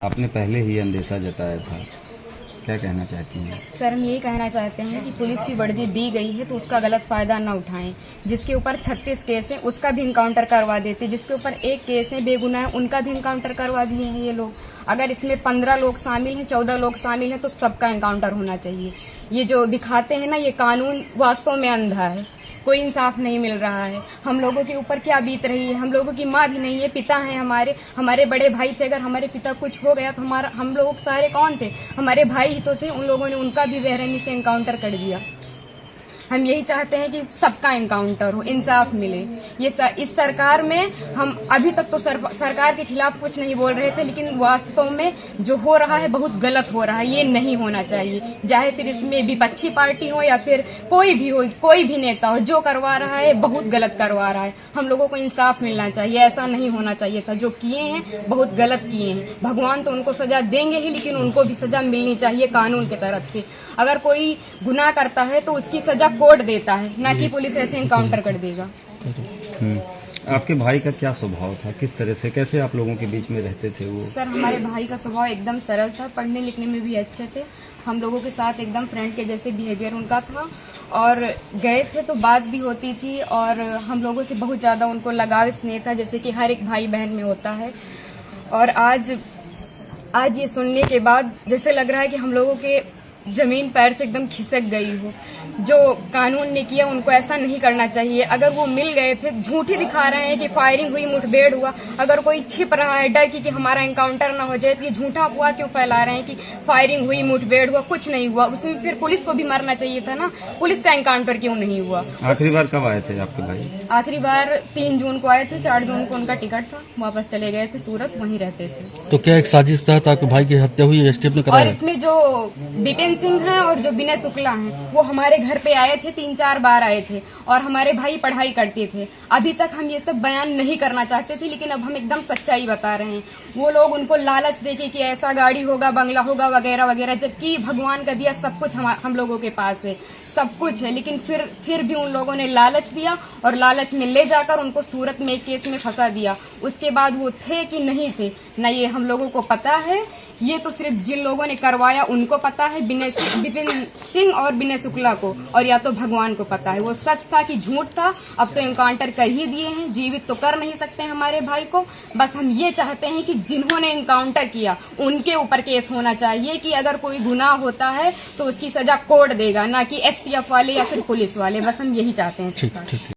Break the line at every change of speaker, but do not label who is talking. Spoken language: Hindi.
आपने पहले ही अंदेशा जताया था, क्या कहना चाहती हैं?
सर, हम यही कहना चाहते हैं कि पुलिस की वर्दी दी गई है तो उसका गलत फायदा न उठाएं। जिसके ऊपर 36 केस है उसका भी इनकाउंटर करवा देते, जिसके ऊपर एक केस है बेगुनाह उनका भी इनकाउंटर करवा दिए हैं ये लोग। अगर इसमें 15 लोग शामिल हैं, 14 लोग शामिल हैं तो सबका इनकाउंटर होना चाहिए। ये जो दिखाते हैं ना, ये कानून वास्तव में अंधा है, कोई इंसाफ नहीं मिल रहा है। हम लोगों के ऊपर क्या बीत रही है, हम लोगों की माँ भी नहीं है, पिता हैं हमारे बड़े भाई थे। अगर हमारे पिता कुछ हो गया तो हम लोग सारे कौन थे? हमारे भाई ही तो थे। उन लोगों ने उनका भी बेरहमी से इनकाउंटर कर दिया। हम यही चाहते हैं कि सबका इनकाउंटर हो, इंसाफ मिले। इस सरकार में हम अभी तक तो सरकार के खिलाफ कुछ नहीं बोल रहे थे, लेकिन वास्तव में जो हो रहा है बहुत गलत हो रहा है। ये नहीं होना चाहिए, चाहे फिर इसमें विपक्षी पार्टी हो या फिर कोई भी हो, कोई भी नेता हो, जो करवा रहा है बहुत गलत करवा रहा है। हम लोगों को इंसाफ मिलना चाहिए, ऐसा नहीं होना चाहिए था। जो किए हैं बहुत गलत किए हैं। भगवान तो उनको सजा देंगे ही, लेकिन उनको भी सजा मिलनी चाहिए कानून की तरफ से। अगर कोई गुनाह करता है तो उसकी सजा कोर्ट देता है, ना कि पुलिस ऐसे इनकाउंटर कर देगा।
आपके भाई का क्या स्वभाव था, किस तरह से, कैसे आप लोगों के बीच में रहते थे वो?
सर, हमारे भाई का स्वभाव एकदम सरल था, पढ़ने लिखने में भी अच्छे थे। हम लोगों के साथ एकदम फ्रेंड के जैसे बिहेवियर उनका था, और गए थे तो बात भी होती थी, और हम लोगों से बहुत ज्यादा उनको लगाव स्नेह था, जैसे कि हर एक भाई बहन में होता है। और आज ये सुनने के बाद जैसे लग रहा है कि हम लोगों के जमीन पैर से एकदम खिसक गई हो। जो कानून ने किया उनको ऐसा नहीं करना चाहिए। अगर वो मिल गए थे, झूठी दिखा रहे हैं कि फायरिंग हुई, मुठभेड़ हुआ। अगर कोई छिप रहा है डर कि हमारा एनकाउंटर ना हो जाए, तो ये झूठा अफवाह क्यों फैला रहे हैं कि फायरिंग हुई, मुठभेड़ हुआ? कुछ नहीं हुआ। उसमें फिर पुलिस को भी मरना चाहिए था ना, पुलिस का एनकाउंटर क्यों नहीं हुआ?
आखिरी बार कब आए थे आपके भाई?
आखिरी बार 3 जून को आए थे, 4 जून को उनका टिकट था, वापस चले गए थे सूरत, वहीं रहते थे।
तो क्या एक साजिश तहत आपके भाई की हत्या हुई, एसटीएफ ने कराया?
और इसमें जो विपिन सिंह है और जो विनय शुक्ला हैं, वो हमारे घर पे आए थे, 3-4 बार आए थे, और हमारे भाई पढ़ाई करते थे। अभी तक हम ये सब बयान नहीं करना चाहते थे, लेकिन अब हम एकदम सच्चाई बता रहे हैं। वो लोग उनको लालच देके कि ऐसा गाड़ी होगा, बंगला होगा, वगैरह वगैरह, जबकि भगवान का दिया सब कुछ हम लोगों के पास है, सब कुछ है। लेकिन फिर भी उन लोगों ने लालच दिया, और लालच में ले जाकर उनको सूरत में एक केस में फंसा दिया। उसके बाद वो थे कि नहीं थे न ये हम लोगों को पता है। ये तो सिर्फ जिन लोगों ने करवाया उनको पता है, विपिन सिंह और विनय शुक्ला को, और या तो भगवान को पता है वो सच था कि झूठ था। अब तो इनकाउंटर कर ही दिए हैं, जीवित तो कर नहीं सकते हमारे भाई को। बस हम ये चाहते हैं कि जिन्होंने इनकाउंटर किया उनके ऊपर केस होना चाहिए, कि अगर कोई गुनाह होता है तो उसकी सजा कोर्ट देगा, ना कि एसटीएफ वाले या फिर पुलिस वाले। बस हम यही चाहते हैं।